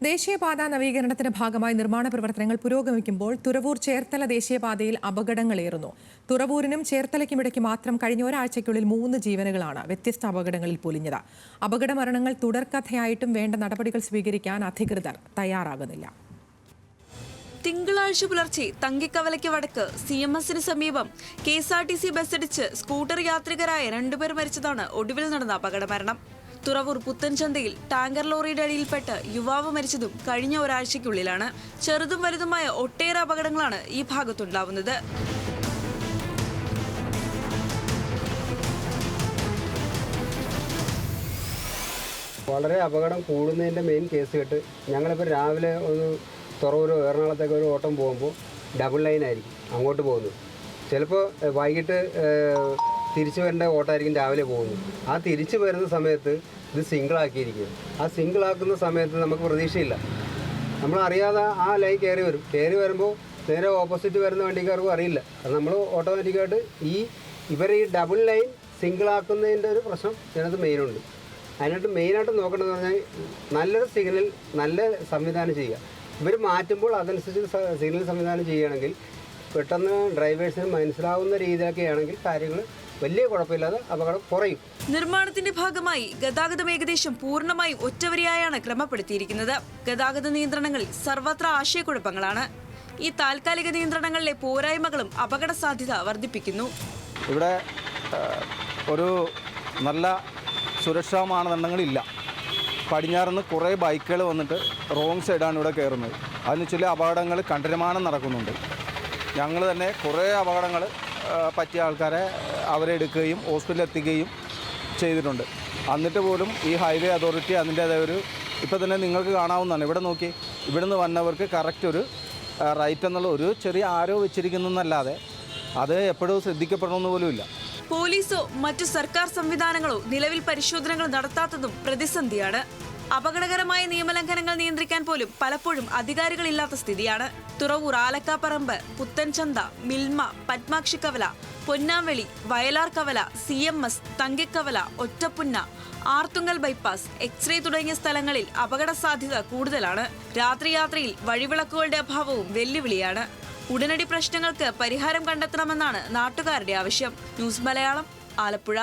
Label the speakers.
Speaker 1: ദേശീയപാത നവീകരണത്തിന്റെ ഭാഗമായി നിർമ്മാണ പ്രവർത്തനങ്ങൾ പുരോഗമിക്കുമ്പോൾ തുറവൂർ ചേർത്തല ദേശീയപാതയിൽ അപകടങ്ങളേറുന്നു. തുറവൂരിനും ചേർത്തലയ്ക്കുമിടയ്ക്ക് മാത്രം കഴിഞ്ഞ ഒരാഴ്ചയ്ക്കുള്ളിൽ 3 ജീവനുകളാണ് വ്യത്യസ്ത അപകടങ്ങളിൽ പൊലിഞ്ഞത്. അപകട മരണങ്ങൾ തുടർക്കഥയായിട്ടും വേണ്ട നടപടികൾ സ്വീകരിക്കാൻ അധികൃതർ തയ്യാറാകുന്നില്ല.
Speaker 2: തിങ്കളാഴ്ച പുലർച്ചെ തങ്കിക്കവലയ്ക്ക് വടക്ക് CMS-ന് സമീപം KSRTC ബസ്സിടിച്ച് സ്കൂട്ടർ യാത്രികരായ 2 പേർ മരിച്ചതാണ് ഒടുവിൽ നടന്ന അപകടമരണം. തുറവൂർ പുത്തൻചന്തയിൽ ടാങ്കർ ലോറിയുടെ അടിയിൽപ്പെട്ട് യുവാവ് മരിച്ചതും കഴിഞ്ഞ ഒരാഴ്ചയ്ക്കുള്ളിലാണ്. ചെറുതും വലുതുമായ ഒട്ടേറെ അപകടങ്ങളാണ് ഈ ഭാഗത്തുണ്ടാവുന്നത്.
Speaker 3: വളരെ അപകടം കൂടുന്നതിൻ്റെ മെയിൻ കേസ് കേട്ട് ഞങ്ങളിപ്പോൾ രാവിലെ ഒരു തുറവൂർ എറണാകുളത്തേക്ക് ഒരു ഓട്ടം പോകുമ്പോൾ ഡബിൾ ലൈൻ ആയിരിക്കും അങ്ങോട്ട് പോകുന്നത്. ചിലപ്പോൾ വൈകിട്ട് തിരിച്ചു വരേണ്ട ഓട്ടമായിരിക്കും രാവിലെ പോകുന്നത്. ആ തിരിച്ചു വരുന്ന സമയത്ത് ഇത് സിംഗിളാക്കിയിരിക്കും. ആ സിംഗിളാക്കുന്ന സമയത്ത് നമുക്ക് പ്രതീക്ഷയില്ല. നമ്മളറിയാതെ ആ ലൈൻ കയറി വരുമ്പോൾ നേരെ ഓപ്പോസിറ്റ് വരുന്ന വണ്ടിക്കാർക്കും അറിയില്ല. അത് നമ്മൾ ഓട്ടോമാറ്റിക്കായിട്ട് ഈ ഡബിൾ ലൈൻ സിംഗിളാക്കുന്നതിൻ്റെ ഒരു പ്രശ്നം ഇതിനകത്ത് മെയിനുണ്ട്. അതിനായിട്ട് മെയിനായിട്ട് നോക്കേണ്ടതെന്ന് പറഞ്ഞാൽ നല്ലൊരു സിഗ്നൽ, നല്ല സംവിധാനം ചെയ്യുക. ഇവർ മാറ്റുമ്പോൾ അതനുസരിച്ച് സിഗ്നൽ സംവിധാനം ചെയ്യുകയാണെങ്കിൽ പെട്ടെന്ന് ഡ്രൈവേഴ്സിന് മനസ്സിലാവുന്ന രീതിയിലൊക്കെയാണെങ്കിൽ കാര്യങ്ങൾ വലിയ കുഴപ്പമില്ലാതെ അപകടം കുറയും.
Speaker 2: നിർമ്മാണത്തിന്റെ ഭാഗമായി ഗതാഗതം ഏകദേശം പൂർണ്ണമായും ഒറ്റവരിയായാണ് ക്രമപ്പെടുത്തിയിരിക്കുന്നത്. ഗതാഗത നിയന്ത്രണങ്ങളിൽ സർവത്ര ആശയക്കുഴപ്പങ്ങളാണ്. ഈ താൽക്കാലിക നിയന്ത്രണങ്ങളിലെ പോരായ്മകളും അപകട സാധ്യത വർദ്ധിപ്പിക്കുന്നു.
Speaker 4: ഇവിടെ ഒരു നല്ല സുരക്ഷാ മാനദണ്ഡങ്ങളില്ല. പടിഞ്ഞാറുനിന്ന് കുറേ ബൈക്കുകൾ വന്നിട്ട് റോങ് സൈഡാണ് ഇവിടെ കയറുന്നത്. അതിന് ചില അപകടങ്ങൾ കഠിനമാനം നടക്കുന്നുണ്ട്. ഞങ്ങൾ തന്നെ കുറേ അപകടങ്ങൾ പറ്റിയ ആൾക്കാരെ അവരെ എടുക്കുകയും ഹോസ്പിറ്റലിൽ എത്തിക്കുകയും ചെയ്തിട്ടുണ്ട്. എന്നിട്ട് പോലും ഈ ഹൈവേ അതോറിറ്റി അതിൻ്റേതായ ഇപ്പോൾ തന്നെ നിങ്ങൾക്ക് കാണാവുന്നതാണ്. ഇവിടെ നോക്കി, ഇവിടുന്ന് വന്നവർക്ക് കറക്റ്റ് ഒരു റൈറ്റ് എന്നുള്ള ഒരു ചെറിയ ആരോ വെച്ചിരിക്കുന്നതല്ലാതെ അത് എപ്പോഴും ശ്രദ്ധിക്കപ്പെടണമെന്ന് പോലുമില്ല.
Speaker 2: പോലീസോ മറ്റു സർക്കാർ സംവിധാനങ്ങളോ നിലവിൽ പരിശോധനകൾ നടത്താത്തതും പ്രതിസന്ധിയാണ്. അപകടകരമായ നിയമലംഘനങ്ങൾ നിയന്ത്രിക്കാൻ പോലും പലപ്പോഴും അധികാരികളില്ലാത്ത സ്ഥിതിയാണ്. Thuravoor ആലക്കാപ്പറമ്പ്, Puthenchantha, Milma, പത്മാക്ഷിക്കവല, പൊന്നാംവെളി, Vayalar Kavala, CMS, Thankikavala, Ottappunna, Arthunkal bypass, x-ray തുടങ്ങിയ സ്ഥലങ്ങളിൽ അപകട സാധ്യത കൂടുതലാണ്. രാത്രിയാത്രയിൽ വഴിവിളക്കുകളുടെ അഭാവവും വെല്ലുവിളിയാണ്. ഉടനടി പ്രശ്നങ്ങൾക്ക് പരിഹാരം കണ്ടെത്തണമെന്നാണ് നാട്ടുകാരുടെ ആവശ്യം. ന്യൂസ് മലയാളം, ആലപ്പുഴ.